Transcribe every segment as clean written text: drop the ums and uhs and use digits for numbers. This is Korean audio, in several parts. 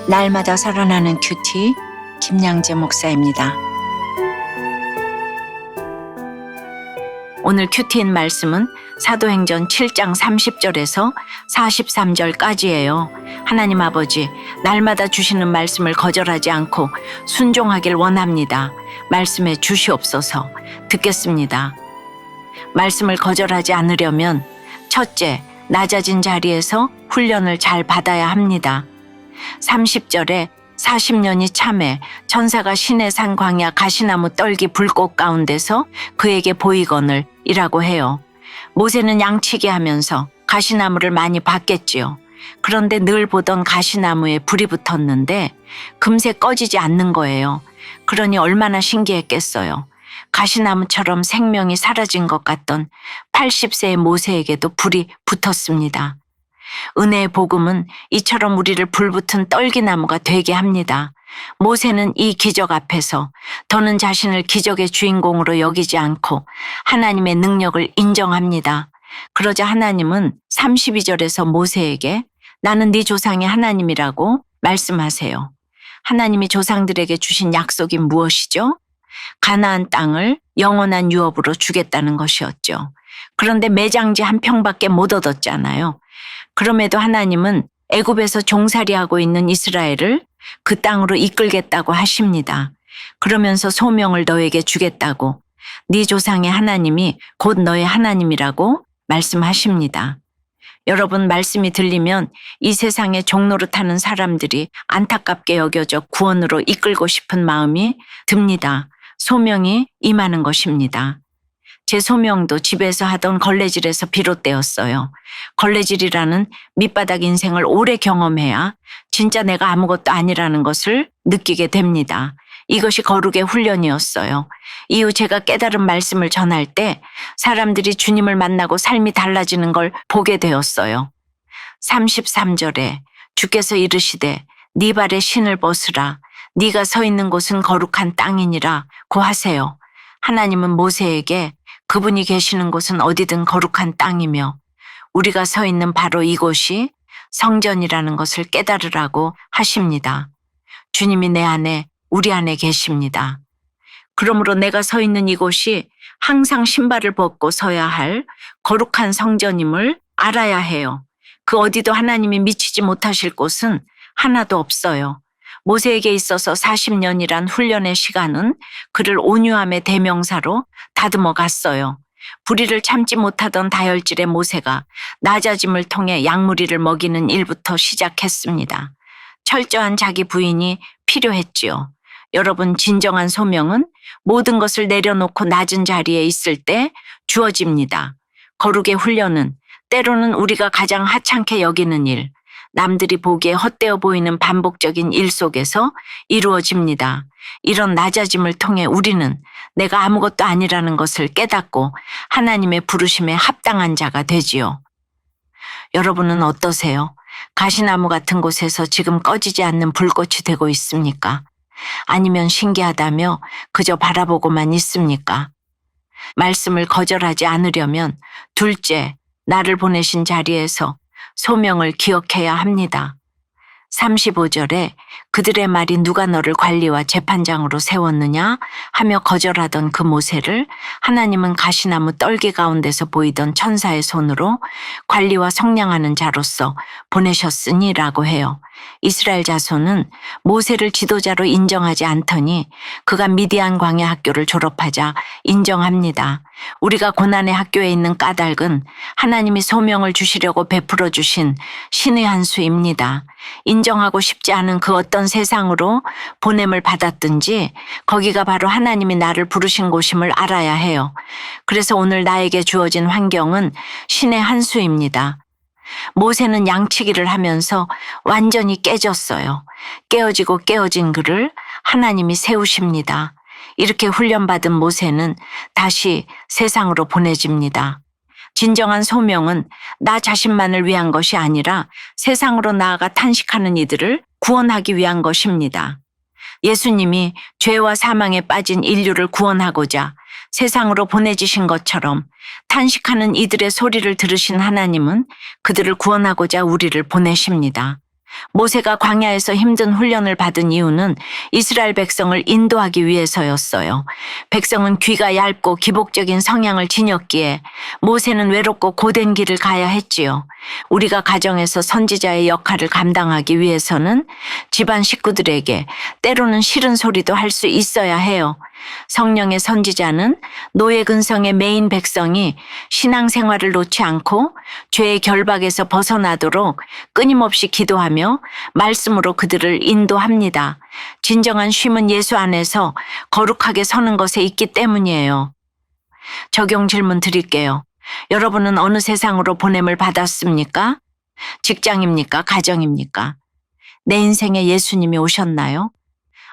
날마다 살아나는 큐티 김양재 목사입니다. 오늘 큐티인 말씀은 사도행전 7장 30절에서 43절까지예요. 하나님 아버지, 날마다 주시는 말씀을 거절하지 않고 순종하길 원합니다. 말씀에 주시옵소서. 듣겠습니다. 말씀을 거절하지 않으려면 첫째, 낮아진 자리에서 훈련을 잘 받아야 합니다. 30절에 40년이 참해 천사가 시내산 광야 가시나무 떨기 불꽃 가운데서 그에게 보이거늘 이라고 해요. 모세는 양치기 하면서 가시나무를 많이 봤겠지요. 그런데 늘 보던 가시나무에 불이 붙었는데 금세 꺼지지 않는 거예요. 그러니 얼마나 신기했겠어요. 가시나무처럼 생명이 사라진 것 같던 80세의 모세에게도 불이 붙었습니다. 은혜의 복음은 이처럼 우리를 불붙은 떨기나무가 되게 합니다. 모세는 이 기적 앞에서 더는 자신을 기적의 주인공으로 여기지 않고 하나님의 능력을 인정합니다. 그러자 하나님은 32절에서 모세에게 나는 네 조상의 하나님이라고 말씀하세요. 하나님이 조상들에게 주신 약속이 무엇이죠? 가나안 땅을 영원한 유업으로 주겠다는 것이었죠. 그런데 매장지 한 평밖에 못 얻었잖아요. 그럼에도 하나님은 애굽에서 종살이하고 있는 이스라엘을 그 땅으로 이끌겠다고 하십니다. 그러면서 소명을 너에게 주겠다고, 네 조상의 하나님이 곧 너의 하나님이라고 말씀하십니다. 여러분, 말씀이 들리면 이 세상에 종노릇하는 사람들이 안타깝게 여겨져 구원으로 이끌고 싶은 마음이 듭니다. 소명이 임하는 것입니다. 제 소명도 집에서 하던 걸레질에서 비롯되었어요. 걸레질이라는 밑바닥 인생을 오래 경험해야 진짜 내가 아무것도 아니라는 것을 느끼게 됩니다. 이것이 거룩의 훈련이었어요. 이후 제가 깨달은 말씀을 전할 때 사람들이 주님을 만나고 삶이 달라지는 걸 보게 되었어요. 33절에 주께서 이르시되 네 발에 신을 벗으라. 네가 서 있는 곳은 거룩한 땅이니라 고 하세요. 하나님은 모세에게 그분이 계시는 곳은 어디든 거룩한 땅이며 우리가 서 있는 바로 이곳이 성전이라는 것을 깨달으라고 하십니다. 주님이 내 안에, 우리 안에 계십니다. 그러므로 내가 서 있는 이곳이 항상 신발을 벗고 서야 할 거룩한 성전임을 알아야 해요. 그 어디도 하나님이 미치지 못하실 곳은 하나도 없어요. 모세에게 있어서 40년이란 훈련의 시간은 그를 온유함의 대명사로 다듬어 갔어요. 불의를 참지 못하던 다혈질의 모세가 낮아짐을 통해 양무리를 먹이는 일부터 시작했습니다. 철저한 자기 부인이 필요했지요. 여러분, 진정한 소명은 모든 것을 내려놓고 낮은 자리에 있을 때 주어집니다. 거룩의 훈련은 때로는 우리가 가장 하찮게 여기는 일, 남들이 보기에 헛되어 보이는 반복적인 일 속에서 이루어집니다. 이런 낮아짐을 통해 우리는 내가 아무것도 아니라는 것을 깨닫고 하나님의 부르심에 합당한 자가 되지요. 여러분은 어떠세요? 가시나무 같은 곳에서 지금 꺼지지 않는 불꽃이 되고 있습니까? 아니면 신기하다며 그저 바라보고만 있습니까? 말씀을 거절하지 않으려면 둘째, 나를 보내신 자리에서 소명을 기억해야 합니다. 35절에 그들의 말이 누가 너를 관리와 재판장으로 세웠느냐 하며 거절하던 그 모세를 하나님은 가시나무 떨기 가운데서 보이던 천사의 손으로 관리와 성량하는 자로서 보내셨으니라고 해요. 이스라엘 자손은 모세를 지도자로 인정하지 않더니 그가 미디안 광야 학교를 졸업하자 인정합니다. 우리가 고난의 학교에 있는 까닭은 하나님이 소명을 주시려고 베풀어 주신 신의 한 수입니다. 인정하고 싶지 않은 그 어떤 세상으로 보냄을 받았든지 거기가 바로 하나님이 나를 부르신 곳임을 알아야 해요. 그래서 오늘 나에게 주어진 환경은 신의 한 수입니다. 모세는 양치기를 하면서 완전히 깨졌어요. 깨어지고 깨어진 그를 하나님이 세우십니다. 이렇게 훈련받은 모세는 다시 세상으로 보내집니다. 진정한 소명은 나 자신만을 위한 것이 아니라 세상으로 나아가 탄식하는 이들을 구원하기 위한 것입니다. 예수님이 죄와 사망에 빠진 인류를 구원하고자 세상으로 보내지신 것처럼 탄식하는 이들의 소리를 들으신 하나님은 그들을 구원하고자 우리를 보내십니다. 모세가 광야에서 힘든 훈련을 받은 이유는 이스라엘 백성을 인도하기 위해서였어요. 백성은 귀가 얇고 기복적인 성향을 지녔기에 모세는 외롭고 고된 길을 가야 했지요. 우리가 가정에서 선지자의 역할을 감당하기 위해서는 집안 식구들에게 때로는 싫은 소리도 할 수 있어야 해요. 성령의 선지자는 노예 근성의 메인 백성이 신앙생활을 놓지 않고 죄의 결박에서 벗어나도록 끊임없이 기도하며 말씀으로 그들을 인도합니다. 진정한 쉼은 예수 안에서 거룩하게 서는 것에 있기 때문이에요. 적용 질문 드릴게요. 여러분은 어느 세상으로 보냄을 받았습니까? 직장입니까? 가정입니까? 내 인생에 예수님이 오셨나요?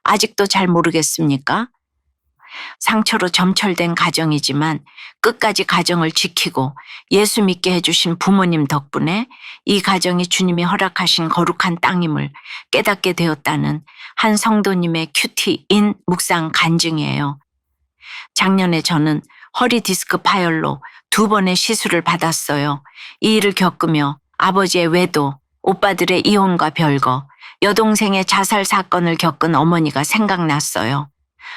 아직도 잘 모르겠습니까? 상처로 점철된 가정이지만 끝까지 가정을 지키고 예수 믿게 해주신 부모님 덕분에 이 가정이 주님이 허락하신 거룩한 땅임을 깨닫게 되었다는 한 성도님의 큐티인 묵상 간증이에요. 작년에 저는 허리 디스크 파열로 2번의 시술을 받았어요. 이 일을 겪으며 아버지의 외도, 오빠들의 이혼과 별거, 여동생의 자살 사건을 겪은 어머니가 생각났어요.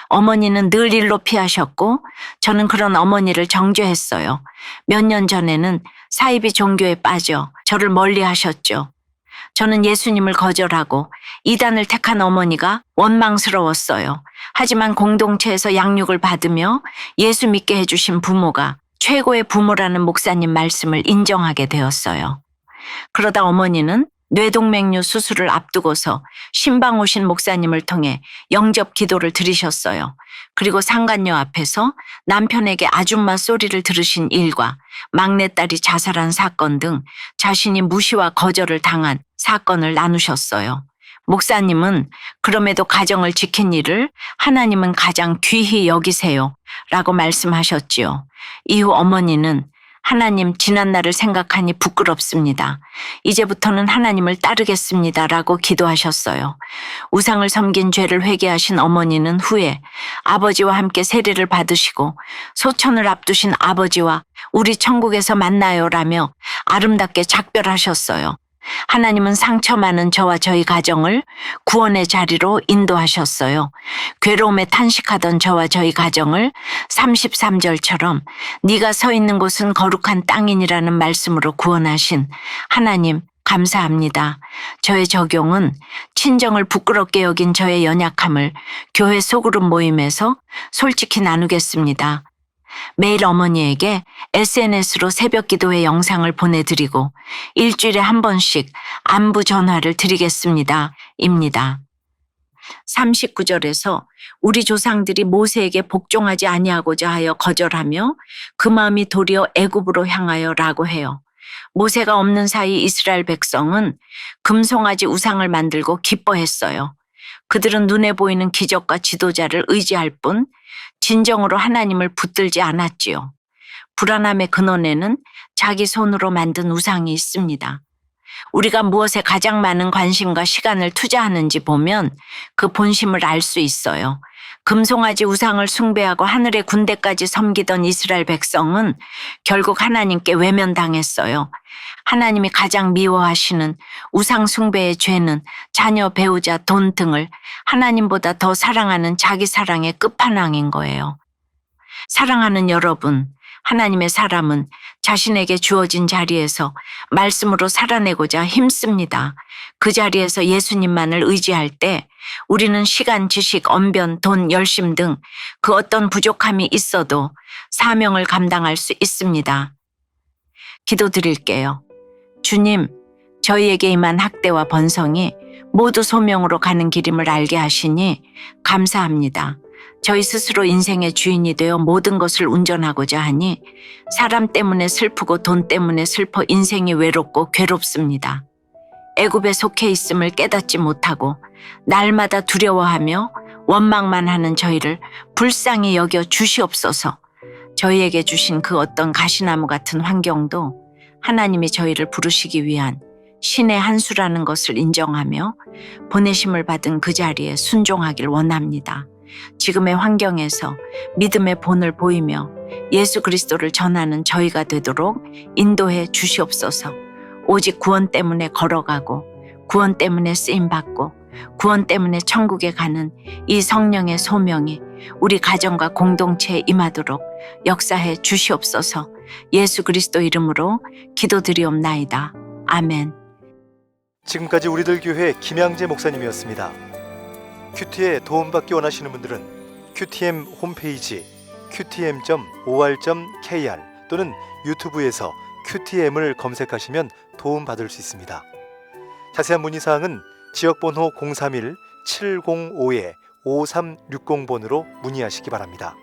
어머니는 늘 일로 피하셨고 저는 그런 어머니를 정죄했어요. 몇 년 전에는 사이비 종교에 빠져 저를 멀리 하셨죠. 저는 예수님을 거절하고 이단을 택한 어머니가 원망스러웠어요. 하지만 공동체에서 양육을 받으며 예수 믿게 해주신 부모가 최고의 부모라는 목사님 말씀을 인정하게 되었어요. 그러다 어머니는 뇌동맥류 수술을 앞두고서 신방 오신 목사님을 통해 영접 기도를 드리셨어요. 그리고 상간녀 앞에서 남편에게 아줌마 소리를 들으신 일과 막내딸이 자살한 사건 등 자신이 무시와 거절을 당한 사건을 나누셨어요. 목사님은 그럼에도 가정을 지킨 일을 하나님은 가장 귀히 여기세요 라고 말씀하셨지요. 이후 어머니는 하나님 지난날을 생각하니 부끄럽습니다. 이제부터는 하나님을 따르겠습니다 라고 기도하셨어요. 우상을 섬긴 죄를 회개하신 어머니는 후에 아버지와 함께 세례를 받으시고 소천을 앞두신 아버지와 우리 천국에서 만나요 라며 아름답게 작별하셨어요. 하나님은 상처 많은 저와 저희 가정을 구원의 자리로 인도하셨어요. 괴로움에 탄식하던 저와 저희 가정을 33절처럼 네가 서 있는 곳은 거룩한 땅이니라는 말씀으로 구원하신 하나님 감사합니다. 저의 적용은 친정을 부끄럽게 여긴 저의 연약함을 교회 소그룹 모임에서 솔직히 나누겠습니다. 매일 어머니에게 SNS로 새벽 기도회 영상을 보내드리고 일주일에 한 번씩 안부 전화를 드리겠습니다. 입니다. 39절에서 우리 조상들이 모세에게 복종하지 아니하고자 하여 거절하며 그 마음이 도리어 애굽으로 향하여 라고 해요. 모세가 없는 사이 이스라엘 백성은 금송아지 우상을 만들고 기뻐했어요. 그들은 눈에 보이는 기적과 지도자를 의지할 뿐 진정으로 하나님을 붙들지 않았지요. 불안함의 근원에는 자기 손으로 만든 우상이 있습니다. 우리가 무엇에 가장 많은 관심과 시간을 투자하는지 보면 그 본심을 알 수 있어요. 금송아지 우상을 숭배하고 하늘의 군대까지 섬기던 이스라엘 백성은 결국 하나님께 외면당했어요. 하나님이 가장 미워하시는 우상 숭배의 죄는 자녀, 배우자, 돈 등을 하나님보다 더 사랑하는 자기 사랑의 끝판왕인 거예요. 사랑하는 여러분, 하나님의 사람은 자신에게 주어진 자리에서 말씀으로 살아내고자 힘씁니다. 그 자리에서 예수님만을 의지할 때 우리는 시간, 지식, 언변, 돈, 열심 등 그 어떤 부족함이 있어도 사명을 감당할 수 있습니다. 기도드릴게요. 주님, 저희에게 임한 학대와 번성이 모두 소명으로 가는 길임을 알게 하시니 감사합니다. 저희 스스로 인생의 주인이 되어 모든 것을 운전하고자 하니 사람 때문에 슬프고 돈 때문에 슬퍼 인생이 외롭고 괴롭습니다. 애굽에 속해 있음을 깨닫지 못하고 날마다 두려워하며 원망만 하는 저희를 불쌍히 여겨 주시옵소서. 저희에게 주신 그 어떤 가시나무 같은 환경도 하나님이 저희를 부르시기 위한 신의 한 수라는 것을 인정하며 보내심을 받은 그 자리에 순종하길 원합니다. 지금의 환경에서 믿음의 본을 보이며 예수 그리스도를 전하는 저희가 되도록 인도해 주시옵소서. 오직 구원 때문에 걸어가고 구원 때문에 쓰임받고 구원 때문에 천국에 가는 이 성령의 소명이 우리 가정과 공동체에 임하도록 역사해 주시옵소서. 예수 그리스도 이름으로 기도드리옵나이다. 아멘. 지금까지 우리들 교회 김양재 목사님이었습니다. 큐티에 도움받기 원하시는 분들은 QTM 홈페이지 qtm.or.kr 또는 유튜브에서 QTM을 검색하시면 도움받을 수 있습니다. 자세한 문의사항은 지역번호 031-705-5360번으로 문의하시기 바랍니다.